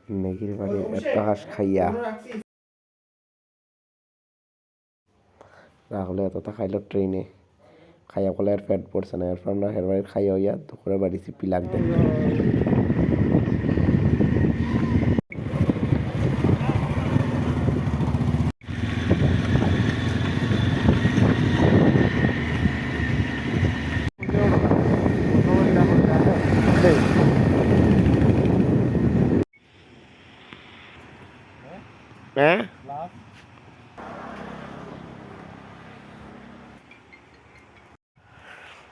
নেগির বাড়ি এত ঘাস খাইয়া রাহুলে এতটা খাইল ট্রেনে খাইয়া বলে আর পেট পড়ছে না, এরপর আমরা হের বাড়ির খাইয়া হইয়া দুপুরে বাড়িছি পিলাক দেখতে। হ্যাঁ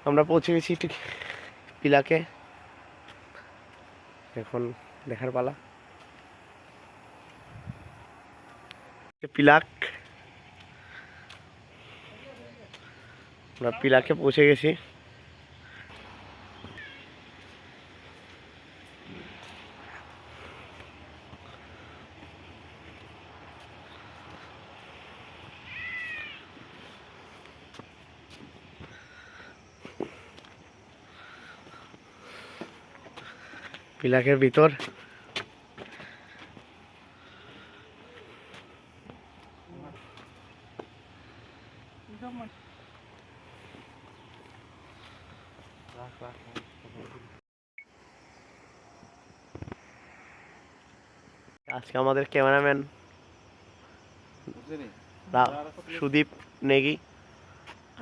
আমরা পৌঁছে গেছি ঠিক পিলাকে, এখন দেখার পালা। পিলাক, আমরা পিলাকে পৌঁছে গেছি। পিলাকের ভিতর আজকে আমাদের ক্যামেরাম্যান সুদীপ নেগি,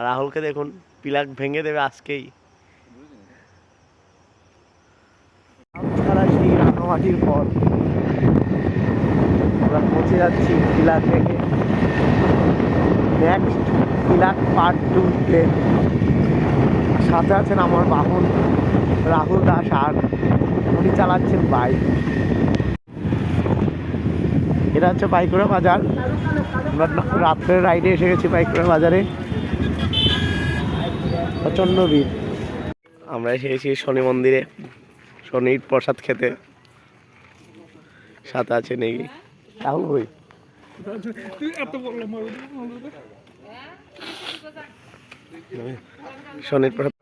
রাহুলকে দেখুন পিলাক ভেঙে দেবে আজকেই। সেই রাঙামাটির পর আমরা পৌঁছে যাচ্ছি পিলাক থেকে নেক্সট পিলাক পার্ট 2-তে। সাথে আছেন আমার বাহন রাহুল দাস, আর উনি চালাচ্ছেন বাইক। এটা হচ্ছে পাইকুড়া বাজার। আমরা রাত্রের রাইডে এসে গেছি পাইকুড়া বাজারে, প্রচণ্ড ভিড়। আমরা এসে গেছি শনি মন্দিরে শনির প্রসাদ খেতে, সাথে আছে নেগি। রাহুল ভাই শনির প্রসাদ,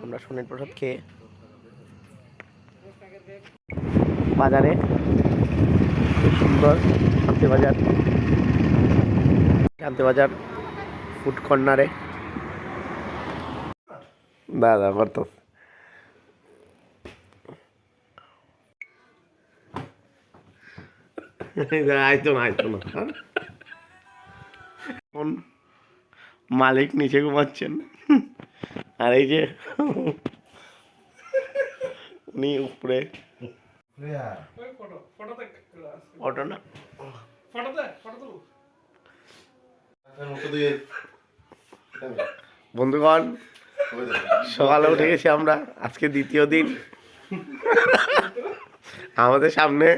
আমরা শনির প্রসাদ খেয়ে বাজারে, খুব সুন্দর শান্তিবাজার, শান্তিবাজার ফুড কর্নারে দাদা করতো। আইতো না মালিক নিচে ঘুমাচ্ছেন, আর এই যে উনি উপরে। ফটো না বন্ধুগণ, সকালে উঠে গেছি আমরা, আজকে দ্বিতীয় দিন। আমাদের সামনে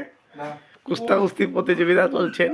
কুস্তি প্রতিযোগিতা চলছে।